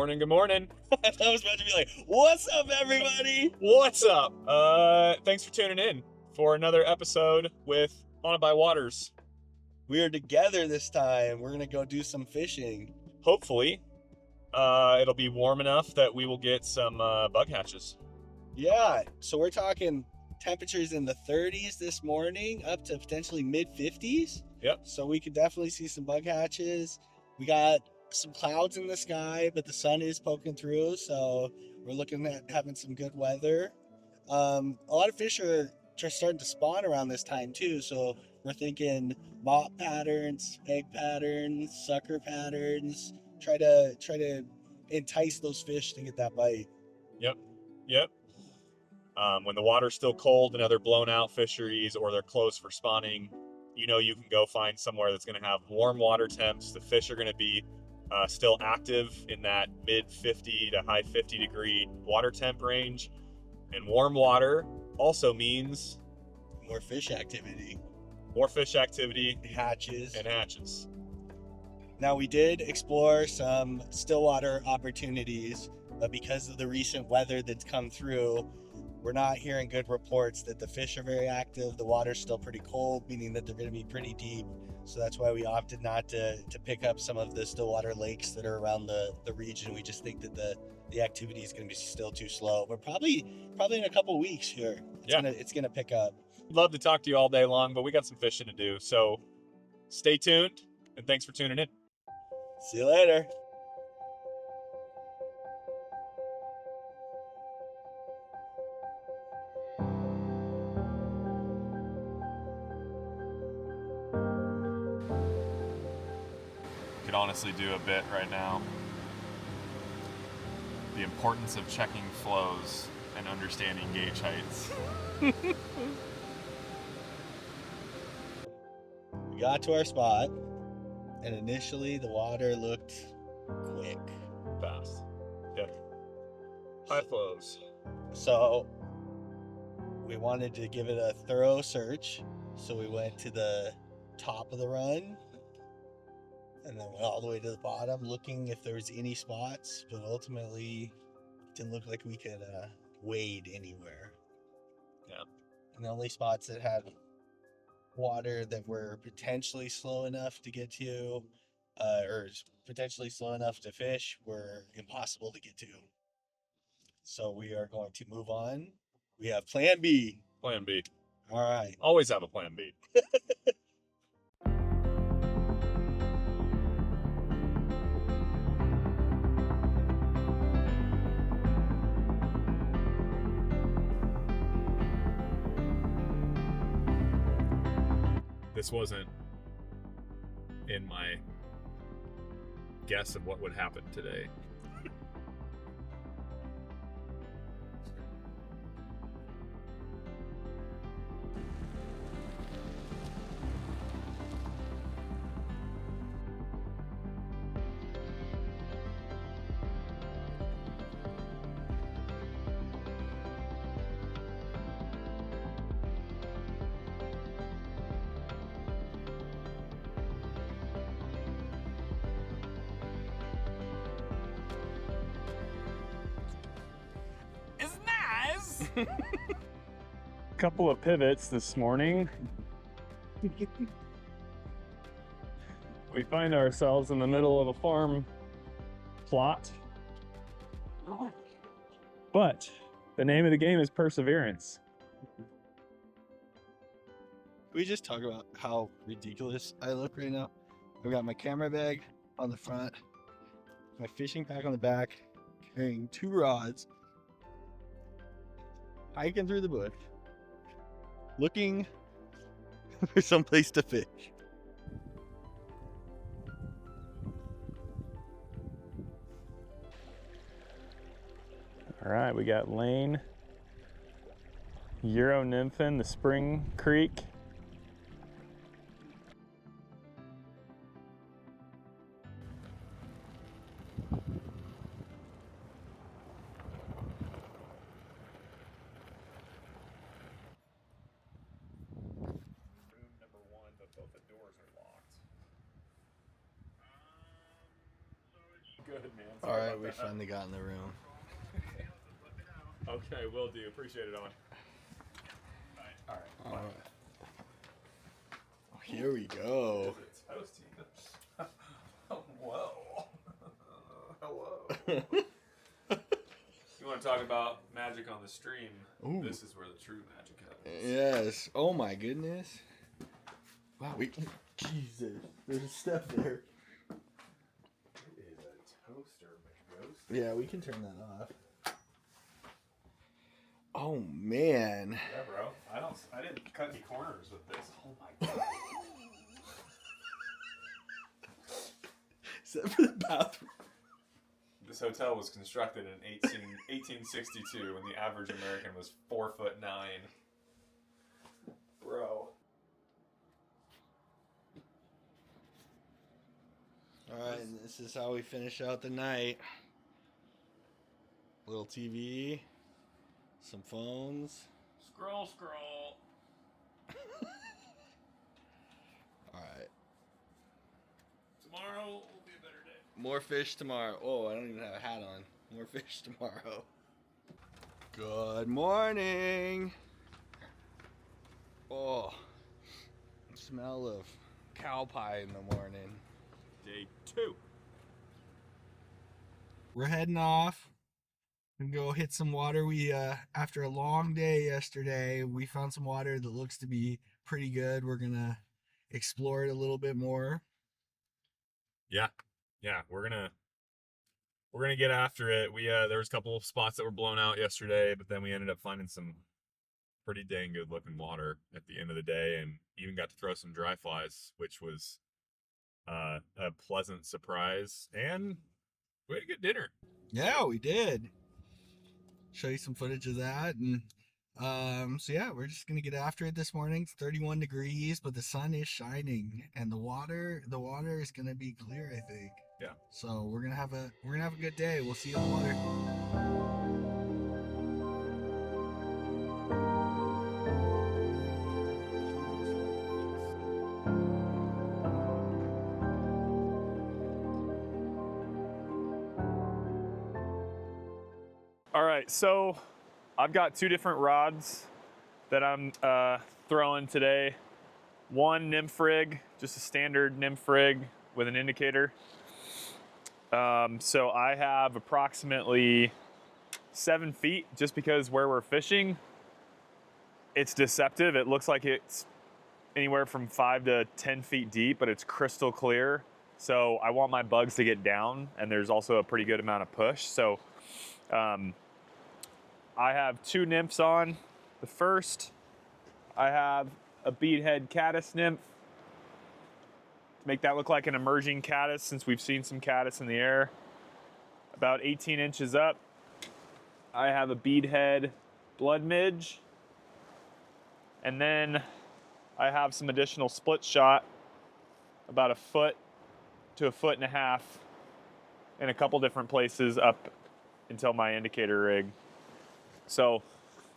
morning, good morning. I was about to be like, what's up, everybody? What's up? Thanks for tuning in for another episode with Haunted by Waters. We are together this time. We're going to go do some fishing. Hopefully, it'll be warm enough that we will get some bug hatches. Yeah, so we're talking temperatures in the 30s this morning, up to potentially mid-50s. Yep. So we could definitely see some bug hatches. We got some clouds in the sky, but the sun is poking through, so we're looking at having some good weather. A lot of fish are just starting to spawn around this time too, so we're thinking mop patterns, egg patterns, sucker patterns. Try to entice those fish to get that bite. Yep. When the water's still cold in other blown out fisheries or they're closed for spawning, you know you can go find somewhere that's going to have warm water temps. The fish are going to be still active in that mid 50 to high 50 degree water temp range. And warm water also means More fish activity. more fish activity Hatches. and hatches. Now, we did explore some stillwater opportunities, but because of the recent weather that's come through, we're not hearing good reports that the fish are very active. The water's still pretty cold, meaning that they're going to be pretty deep. So that's why we opted not to pick up some of the stillwater lakes that are around the region. We just think that the activity is going to be still too slow. But probably in a couple weeks here, it's gonna pick up. I'd love to talk to you all day long, but we got some fishing to do. So stay tuned, and thanks for tuning in. See you later. Could honestly do a bit right now. The importance of checking flows and understanding gauge heights. We got to our spot, and initially the water looked quick. Fast. Yep. High flows. So we wanted to give it a thorough search. So we went to the top of the run and then went all the way to the bottom looking if there was any spots, but ultimately it didn't look like we could wade anywhere. Yeah. And the only spots that had water that were potentially slow enough to get to or potentially slow enough to fish were impossible to get to. So we are going to move on. We have plan B. Plan B. All right. Always have a plan B. This wasn't in my guess of what would happen today. Couple of pivots this morning. We find ourselves in the middle of a farm plot. But the name of the game is perseverance. Can we just talk about how ridiculous I look right now? I've got my camera bag on the front, my fishing pack on the back, carrying 2 rods, hiking through the bush, looking for someplace to fish. All right, we got Lane, Euro Nymphin, the Spring Creek. good, man. All Sorry right, about we that. finally got in the room. Okay, will do. Appreciate it, Owen. All right. All right. Here we go. It's toasty. Whoa. Hello. You want to talk about magic on the stream? Ooh. This is where the true magic happens. Yes. Oh my goodness. Wow. Jesus. There's a step there. It is a toaster, McRoast. Yeah, we can turn that off. Oh man. Yeah, bro. I didn't cut any corners with this. Oh my god. Is that for the bathroom? This hotel was constructed in 1862 when the average American was 4'9". Bro. Alright, and this is how we finish out the night. Little TV, some phones. Scroll. Alright. Tomorrow will be a better day. More fish tomorrow. Oh, I don't even have a hat on. More fish tomorrow. Good morning. Oh, smell of cow pie in the morning. Day 2. We're heading off and go hit some water. We after a long day yesterday, we found some water that looks to be pretty good. We're gonna explore it a little bit more. Yeah, we're gonna get after it. We there was a couple of spots that were blown out yesterday, but then we ended up finding some pretty dang good looking water at the end of the day, and even got to throw some dry flies, which was a pleasant surprise. And we had a good dinner. Yeah, we did. Show you some footage of that, and so yeah, we're just gonna get after it this morning. It's 31 degrees, but the sun is shining, and the water is gonna be clear, I think. Yeah. So we're gonna have a good day. We'll see you in the water. All right, so I've got 2 different rods that I'm throwing today. One nymph rig, just a standard nymph rig with an indicator. So I have approximately 7 feet, just because where we're fishing, it's deceptive. It looks like it's anywhere from 5 to 10 feet deep, but it's crystal clear. So I want my bugs to get down, and there's also a pretty good amount of push. So I have 2 nymphs on. The first, I have a beadhead caddis nymph to make that look like an emerging caddis, since we've seen some caddis in the air. About 18 inches up, I have a beadhead blood midge. And then I have some additional split shot, about 1 foot to 1.5 feet in a couple different places up until my indicator rig. So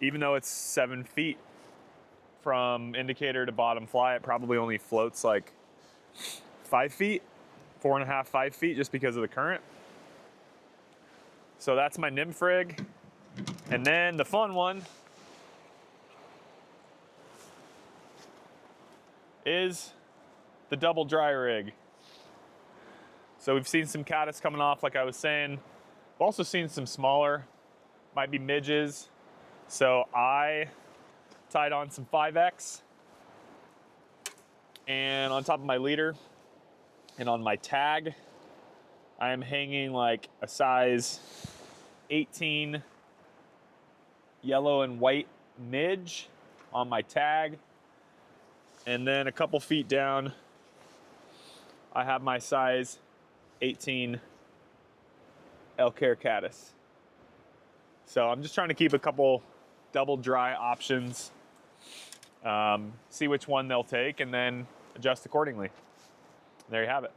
even though it's 7 feet from indicator to bottom fly, it probably only floats like 5 feet, 4.5, 5 feet, just because of the current. So that's my nymph rig. And then the fun one is the double dry rig. So we've seen some caddis coming off, like I was saying. We've also seen some smaller, might be midges. So I tied on some 5X, and on top of my leader and on my tag, I am hanging like a size 18 yellow and white midge on my tag. And then a couple feet down, I have my size 18 elk hair caddis. So I'm just trying to keep a couple double dry options, see which one they'll take, and then adjust accordingly. There you have it.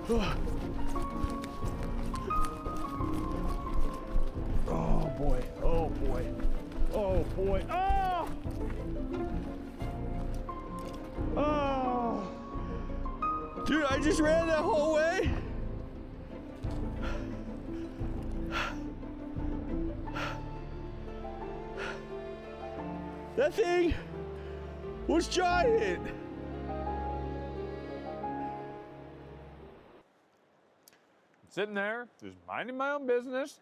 Oh boy, oh boy, oh boy, oh! Oh! Dude, I just ran that whole way. That thing was giant. Sitting there, just minding my own business,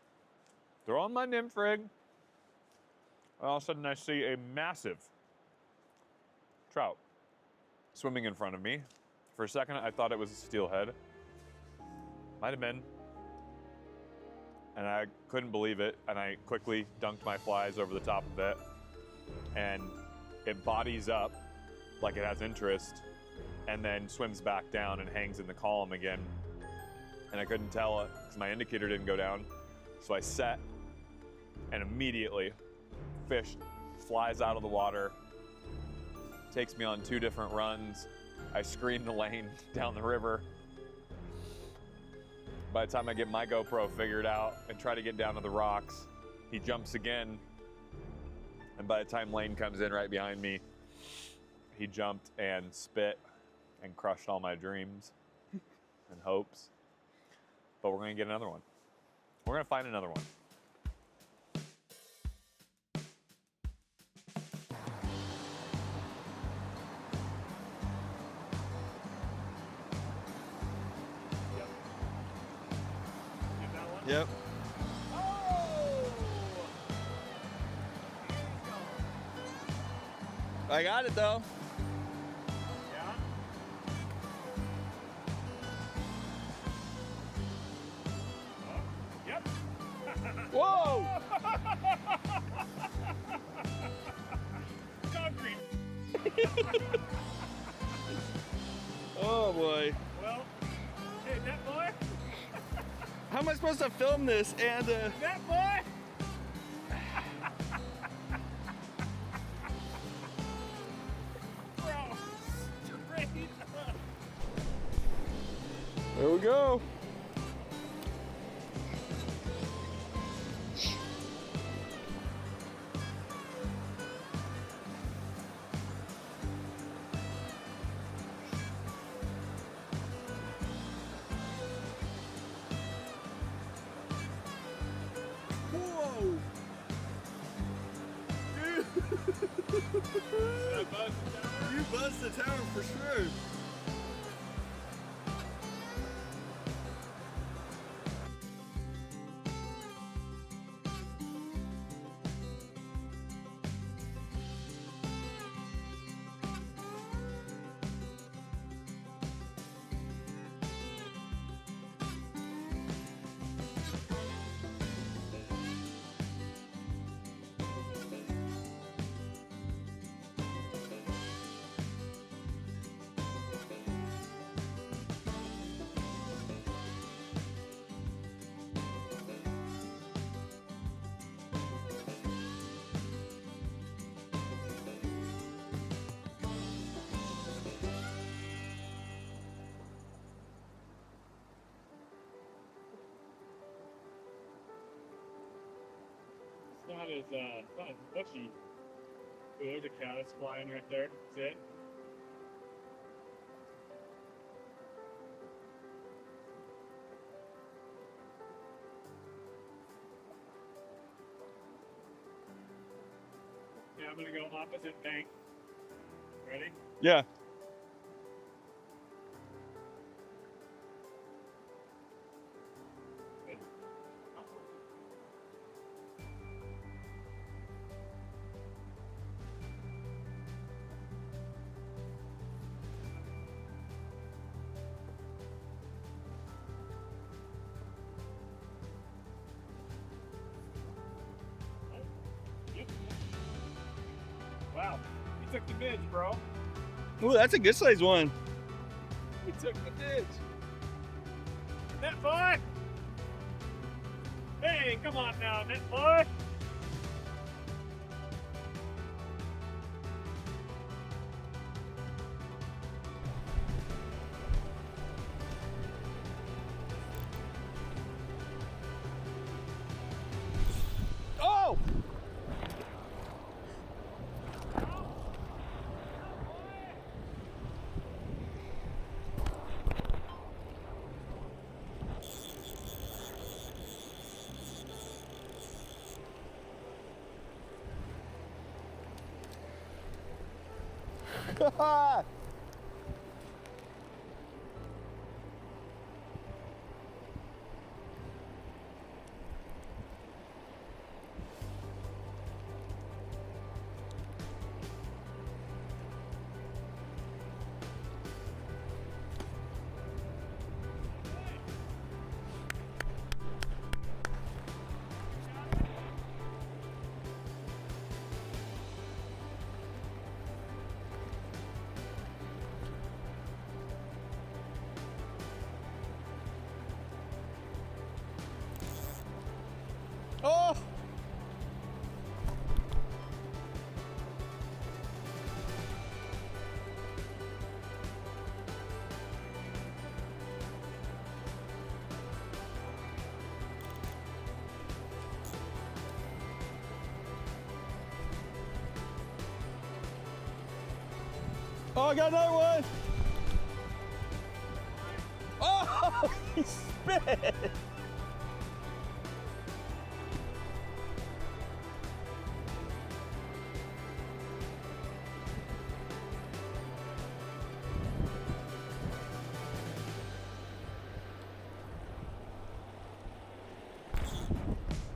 throwing my nymph rig. All of a sudden I see a massive trout swimming in front of me. For a second, I thought it was a steelhead. Might have been. And I couldn't believe it, and I quickly dunked my flies over the top of it. And it bodies up like it has interest, and then swims back down and hangs in the column again. And I couldn't tell it because my indicator didn't go down. So I set, and immediately fish flies out of the water, takes me on 2 different runs. I screen the lane down the river. By the time I get my GoPro figured out and try to get down to the rocks, he jumps again. And by the time Lane comes in right behind me, he jumped and spit and crushed all my dreams and hopes. But we're gonna get another one. We're gonna find another one. Yep. I got it though. Yeah? Yep. Whoa! Concrete. Oh boy. Well, hey, that boy. How am I supposed to film this and That boy. Bro, straight up. there we go. Whoa! You buzzed the tower for sure. It's not as bushy. Ooh, there's a caddis flying right there. See it? Yeah, I'm gonna go opposite bank. Ready? Yeah. Wow, he took the midge, bro. Ooh, that's a good size one. He took the midge. Net boy! Hey, come on now, net boy! Oh! Oh, I got another one! Oh, he spit!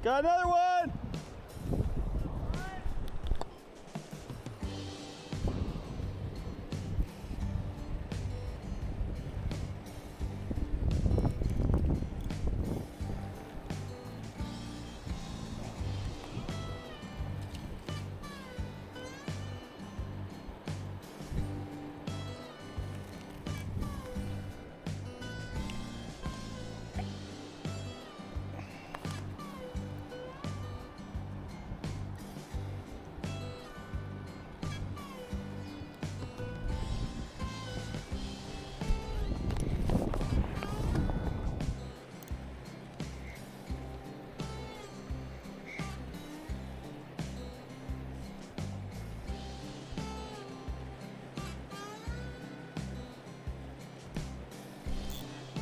Got another one!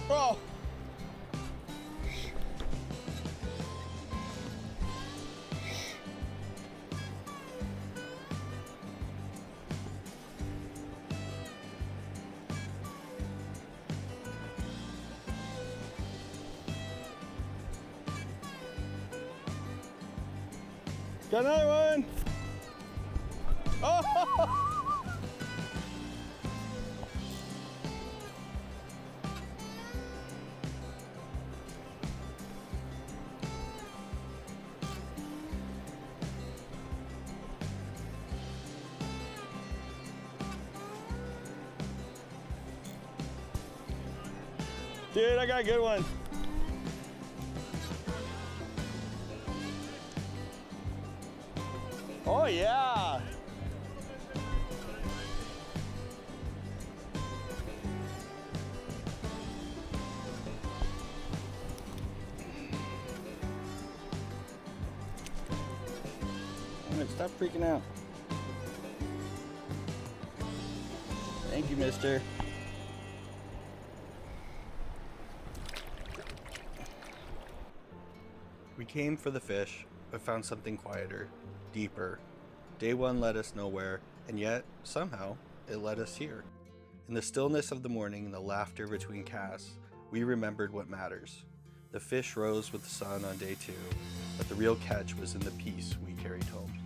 Oh! Got another one! Oh! Dude, I got a good one. Oh yeah. All right, stop freaking out. Thank you, mister. We came for the fish, but found something quieter, deeper. Day one led us nowhere, and yet, somehow, it led us here. In the stillness of the morning and the laughter between casts, we remembered what matters. The fish rose with the sun on day two, but the real catch was in the peace we carried home.